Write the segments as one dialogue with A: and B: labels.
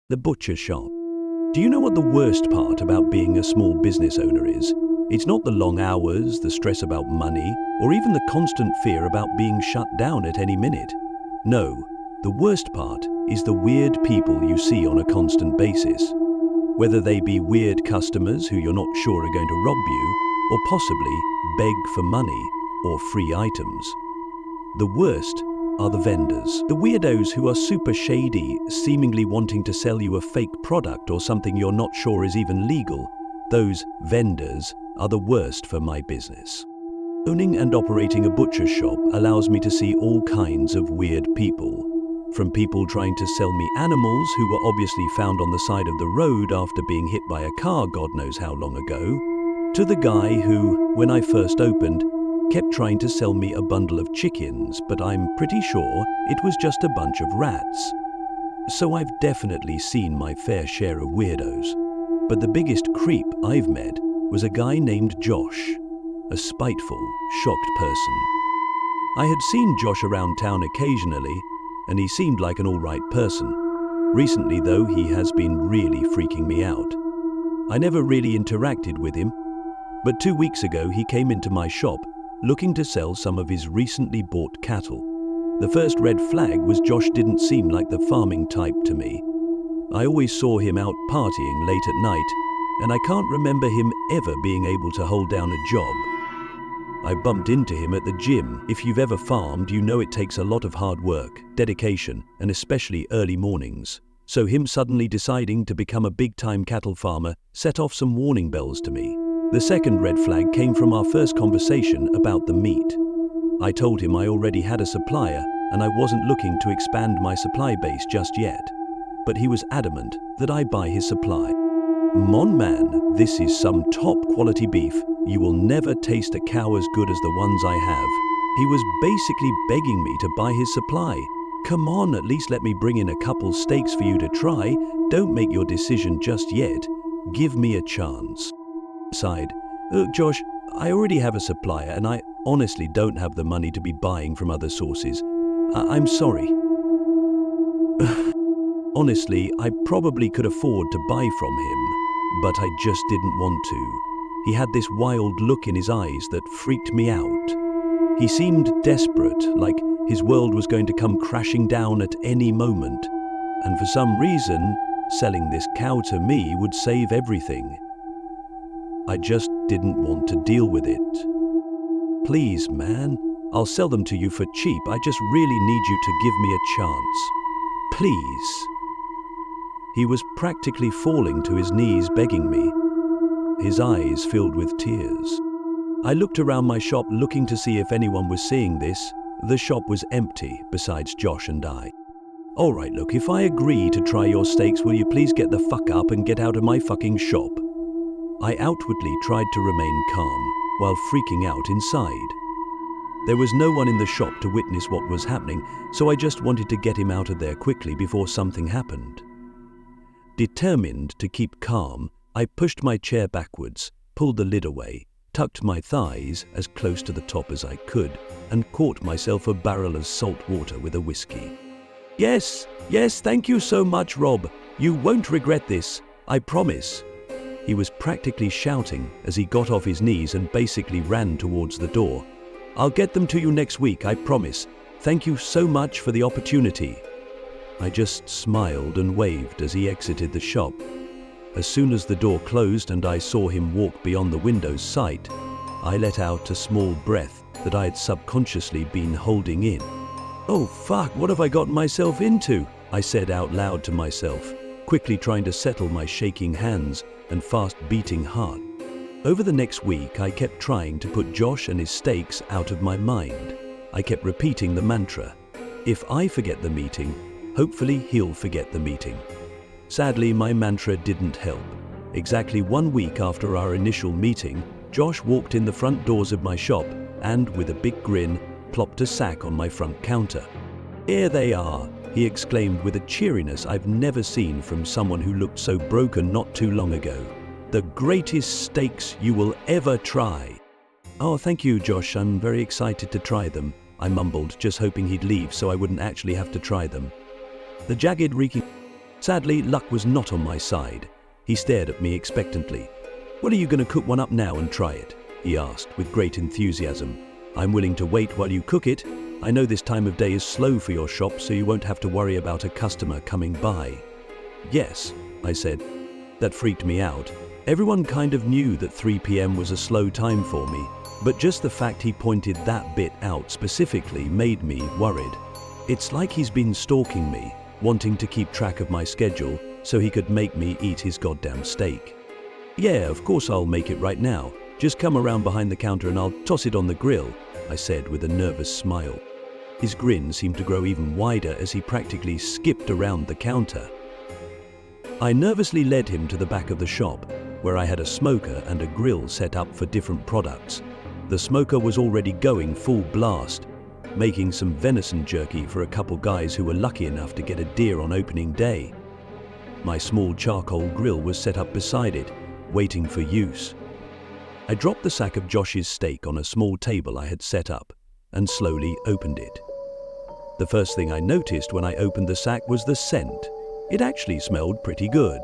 A: The butcher shop. Do you know what the worst part about being a small business owner is? It's not the long hours, the stress about money, or even the constant fear about being shut down at any minute. No, the worst part is the weird people you see on a constant basis. Whether they be weird customers who you're not sure are going to rob you, or possibly beg for money or free items. The worst are the vendors. The weirdos who are super shady, seemingly wanting to sell you a fake product or something you're not sure is even legal. Those vendors are the worst for my business. Owning and operating a butcher shop allows me to see all kinds of weird people. From people trying to sell me animals who were obviously found on the side of the road after being hit by a car God knows how long ago, to the guy who, when I first opened, kept trying to sell me a bundle of chickens, but I'm pretty sure it was just a bunch of rats. So I've definitely seen my fair share of weirdos. But the biggest creep I've met was a guy named Josh, a spiteful, shocked person. I had seen Josh around town occasionally, and he seemed like an alright person. Recently though, he has been really freaking me out. I never really interacted with him, but 2 weeks ago he came into my shop looking to sell some of his recently bought cattle. The first red flag was Josh didn't seem like the farming type to me. I always saw him out partying late at night, and I can't remember him ever being able to hold down a job. I bumped into him at the gym. If you've ever farmed, you know it takes a lot of hard work, dedication, and especially early mornings. So him suddenly deciding to become a big-time cattle farmer set off some warning bells to me. The second red flag came from our first conversation about the meat. I told him I already had a supplier and I wasn't looking to expand my supply base just yet. But he was adamant that I buy his supply. Mon man, this is some top quality beef. You will never taste a cow as good as the ones I have. He was basically begging me to buy his supply. Come on, at least let me bring in a couple steaks for you to try. Don't make your decision just yet. Give me a chance. Sighed. Look, Josh, I already have a supplier and I honestly don't have the money to be buying from other sources. I'm sorry. Honestly, I probably could afford to buy from him, but I just didn't want to. He had this wild look in his eyes that freaked me out. He seemed desperate, like his world was going to come crashing down at any moment. And for some reason, selling this cow to me would save everything. I just didn't want to deal with it. Please, man, I'll sell them to you for cheap. I just really need you to give me a chance. Please. He was practically falling to his knees begging me, his eyes filled with tears. I looked around my shop looking to see if anyone was seeing this. The shop was empty besides Josh and I. All right, look, if I agree to try your steaks, will you please get the fuck up and get out of my fucking shop? I outwardly tried to remain calm while freaking out inside. There was no one in the shop to witness what was happening, so I just wanted to get him out of there quickly before something happened. Determined to keep calm, I pushed my chair backwards, pulled the lid away, tucked my thighs as close to the top as I could, and caught myself a barrel of salt water with a whiskey. Yes, thank you so much, Rob. You won't regret this, I promise. He was practically shouting as he got off his knees and basically ran towards the door. I'll get them to you next week, I promise. Thank you so much for the opportunity. I just smiled and waved as he exited the shop. As soon as the door closed and I saw him walk beyond the window's sight, I let out a small breath that I had subconsciously been holding in. Oh fuck, what have I gotten myself into? I said out loud to myself, quickly trying to settle my shaking hands and fast-beating heart. Over the next week, I kept trying to put Josh and his steaks out of my mind. I kept repeating the mantra, if I forget the meeting, hopefully he'll forget the meeting. Sadly, my mantra didn't help. Exactly 1 week after our initial meeting, Josh walked in the front doors of my shop and, with a big grin, plopped a sack on my front counter. Here they are, he exclaimed with a cheeriness I've never seen from someone who looked so broken not too long ago. The greatest steaks you will ever try. Oh, thank you, Josh. I'm very excited to try them, I mumbled, just hoping he'd leave so I wouldn't actually have to try them. The jagged reeking Sadly, luck was not on my side. He stared at me expectantly. "Well, are you going to cook one up now and try it?" he asked with great enthusiasm. "I'm willing to wait while you cook it. I know this time of day is slow for your shop, so you won't have to worry about a customer coming by." "Yes," I said. That freaked me out. Everyone kind of knew that 3 p.m. was a slow time for me, but just the fact he pointed that bit out specifically made me worried. It's like he's been stalking me, wanting to keep track of my schedule so he could make me eat his goddamn steak. "Yeah, of course I'll make it right now. Just come around behind the counter and I'll toss it on the grill," I said with a nervous smile. His grin seemed to grow even wider as he practically skipped around the counter. I nervously led him to the back of the shop, where I had a smoker and a grill set up for different products. The smoker was already going full blast, making some venison jerky for a couple guys who were lucky enough to get a deer on opening day. My small charcoal grill was set up beside it, waiting for use. I dropped the sack of Josh's steak on a small table I had set up and slowly opened it. The first thing I noticed when I opened the sack was the scent. It actually smelled pretty good.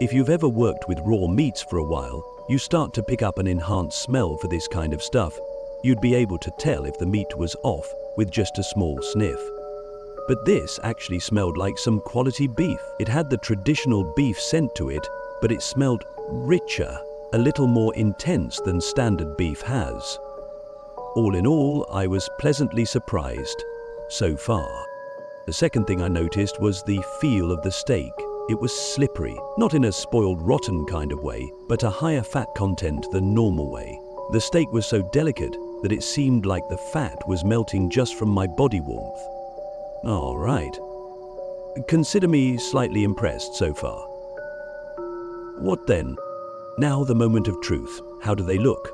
A: If you've ever worked with raw meats for a while, you start to pick up an enhanced smell for this kind of stuff. You'd be able to tell if the meat was off with just a small sniff. But this actually smelled like some quality beef. It had the traditional beef scent to it, but it smelled richer, a little more intense than standard beef has. All in all, I was pleasantly surprised so far. The second thing I noticed was the feel of the steak. It was slippery, not in a spoiled rotten kind of way, but a higher fat content than normal way. The steak was so delicate that it seemed like the fat was melting just from my body warmth. All right. Consider me slightly impressed so far. What then? Now the moment of truth. How do they look?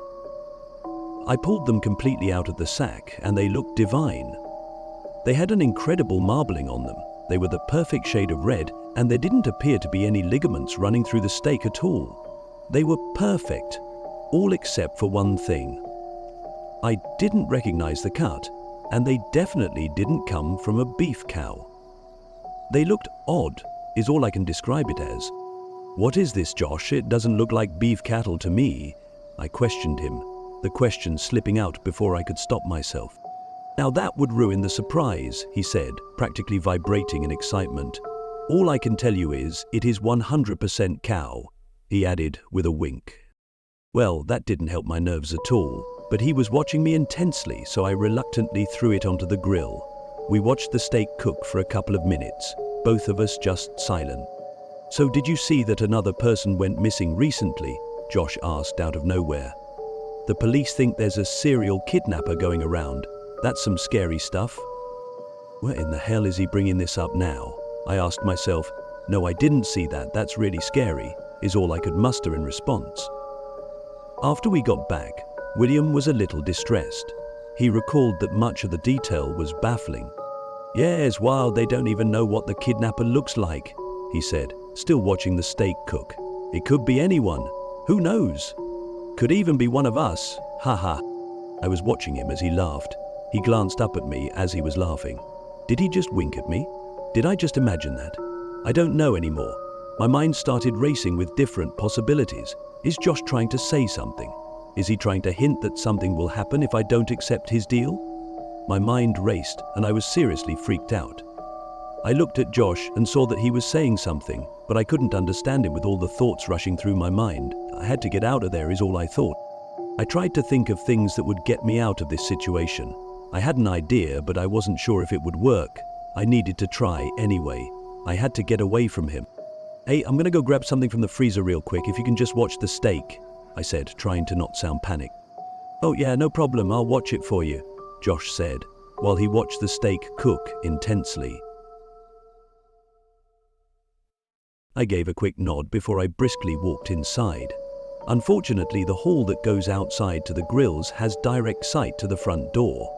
A: I pulled them completely out of the sack and they looked divine. They had an incredible marbling on them. They were the perfect shade of red, and there didn't appear to be any ligaments running through the steak at all. They were perfect, all except for one thing. I didn't recognize the cut, and they definitely didn't come from a beef cow. They looked odd, is all I can describe it as. "What is this, Josh? It doesn't look like beef cattle to me," I questioned him, the question slipping out before I could stop myself. "Now that would ruin the surprise," he said, practically vibrating in excitement. "All I can tell you is, it is 100% cow," he added with a wink. Well, that didn't help my nerves at all, but he was watching me intensely, so I reluctantly threw it onto the grill. We watched the steak cook for a couple of minutes, both of us just silent. "So did you see that another person went missing recently?" Josh asked out of nowhere. "The police think there's a serial kidnapper going around. That's some scary stuff." Where in the hell is he bringing this up now? I asked myself. "No, I didn't see that. That's really scary," is all I could muster in response. After we got back, William was a little distressed. He recalled that much of the detail was baffling. "Yeah, it's wild they don't even know what the kidnapper looks like," he said, still watching the steak cook. "It could be anyone. Who knows? Could even be one of us. Haha." I was watching him as he laughed. He glanced up at me as he was laughing. Did he just wink at me? Did I just imagine that? I don't know anymore. My mind started racing with different possibilities. Is Josh trying to say something? Is he trying to hint that something will happen if I don't accept his deal? My mind raced and I was seriously freaked out. I looked at Josh and saw that he was saying something, but I couldn't understand him with all the thoughts rushing through my mind. I had to get out of there is all I thought. I tried to think of things that would get me out of this situation. I had an idea, but I wasn't sure if it would work. I needed to try anyway. I had to get away from him. "Hey, I'm gonna go grab something from the freezer real quick if you can just watch the steak," I said, trying to not sound panicked. "Oh yeah, no problem, I'll watch it for you," Josh said, while he watched the steak cook intensely. I gave a quick nod before I briskly walked inside. Unfortunately, the hall that goes outside to the grills has direct sight to the front door.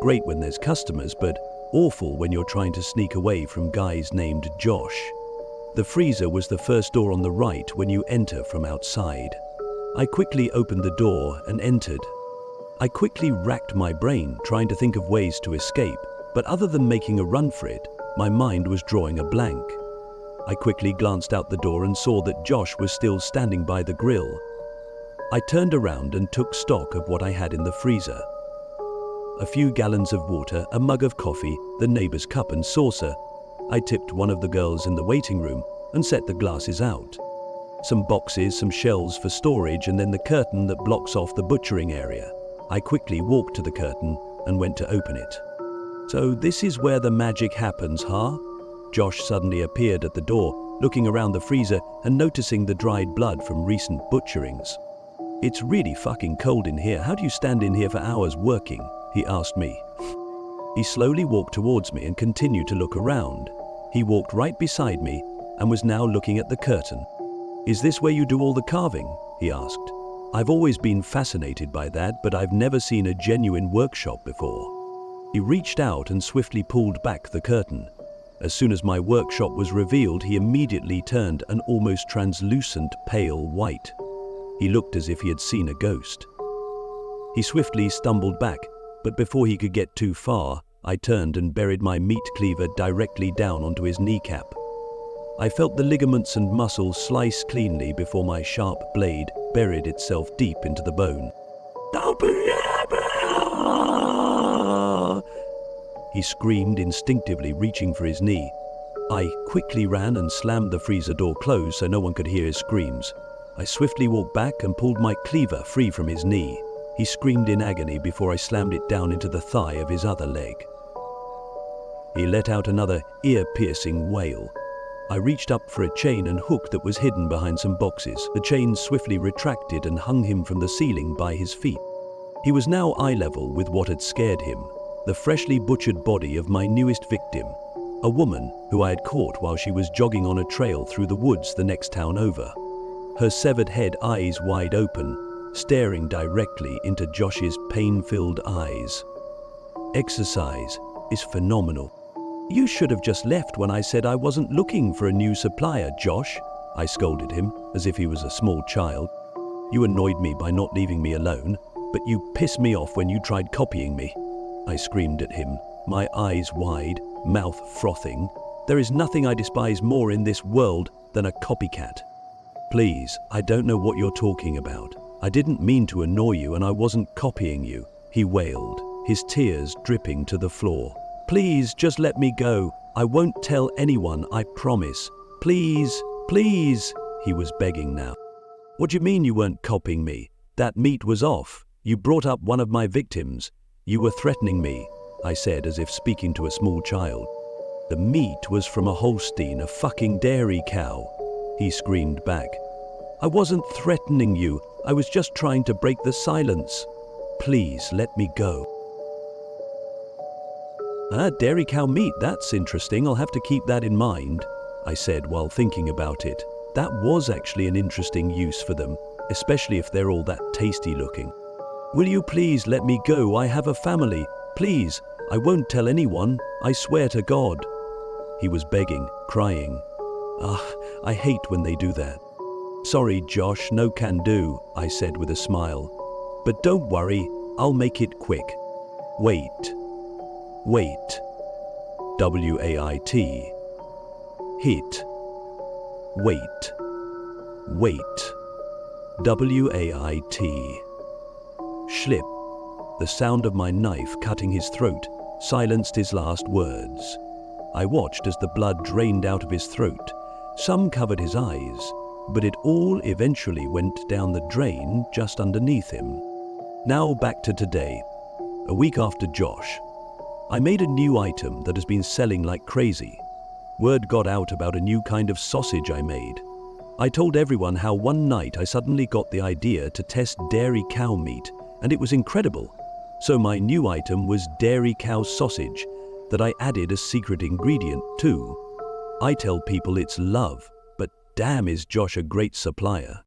A: Great when there's customers, but awful when you're trying to sneak away from guys named Josh. The freezer was the first door on the right when you enter from outside. I quickly opened the door and entered. I quickly racked my brain trying to think of ways to escape, but other than making a run for it, my mind was drawing a blank. I quickly glanced out the door and saw that Josh was still standing by the grill. I turned around and took stock of what I had in the freezer. A few gallons of water, a mug of coffee, the neighbor's cup and saucer. I tipped one of the girls in the waiting room and set the glasses out. Some boxes, some shelves for storage, and then the curtain that blocks off the butchering area. I quickly walked to the curtain and went to open it. So this is where the magic happens, huh? Josh suddenly appeared at the door, looking around the freezer and noticing the dried blood from recent butcherings. "It's really fucking cold in here. How do you stand in here for hours working?" he asked me. He slowly walked towards me and continued to look around. He walked right beside me and was now looking at the curtain. "Is this where you do all the carving?" he asked. "I've always been fascinated by that, but I've never seen a genuine workshop before." He reached out and swiftly pulled back the curtain. As soon as my workshop was revealed, he immediately turned an almost translucent pale white. He looked as if he had seen a ghost. He swiftly stumbled back, but before he could get too far, I turned and buried my meat cleaver directly down onto his kneecap. I felt the ligaments and muscles slice cleanly before my sharp blade buried itself deep into the bone. He screamed instinctively, reaching for his knee. I quickly ran and slammed the freezer door closed so no one could hear his screams. I swiftly walked back and pulled my cleaver free from his knee. He screamed in agony before I slammed it down into the thigh of his other leg. He let out another ear-piercing wail. I reached up for a chain and hook that was hidden behind some boxes. The chain swiftly retracted and hung him from the ceiling by his feet. He was now eye level with what had scared him, the freshly butchered body of my newest victim, a woman who I had caught while she was jogging on a trail through the woods the next town over. Her severed head, eyes wide open, staring directly into Josh's pain-filled eyes. "Exercise is phenomenal. You should have just left when I said I wasn't looking for a new supplier, Josh," I scolded him as if he was a small child. "You annoyed me by not leaving me alone, but you pissed me off when you tried copying me," I screamed at him, my eyes wide, mouth frothing. "There is nothing I despise more in this world than a copycat." "Please, I don't know what you're talking about. I didn't mean to annoy you and I wasn't copying you," he wailed, his tears dripping to the floor. "Please, just let me go. I won't tell anyone, I promise. Please, please," he was begging now. "What do you mean you weren't copying me? That meat was off. You brought up one of my victims. You were threatening me," I said as if speaking to a small child. "The meat was from a Holstein, a fucking dairy cow," he screamed back. "I wasn't threatening you. I was just trying to break the silence. Please let me go." Dairy cow meat, that's interesting. I'll have to keep that in mind," I said while thinking about it. That was actually an interesting use for them, especially if they're all that tasty looking. "Will you please let me go? I have a family. Please, I won't tell anyone. I swear to God." He was begging, crying. I hate when they do that. "Sorry, Josh, no can do," I said with a smile. "But don't worry, I'll make it quick. Wait. Wait. W-A-I-T. Hit. Wait. Wait. W-A-I-T. Schlip. The sound of my knife cutting his throat silenced his last words. I watched as the blood drained out of his throat. Some covered his eyes, but it all eventually went down the drain just underneath him. Now back to today. A week after Josh, I made a new item that has been selling like crazy. Word got out about a new kind of sausage I made. I told everyone how one night I suddenly got the idea to test dairy cow meat, and it was incredible. So my new item was dairy cow sausage that I added a secret ingredient to. I tell people it's love, but damn is Josh a great supplier.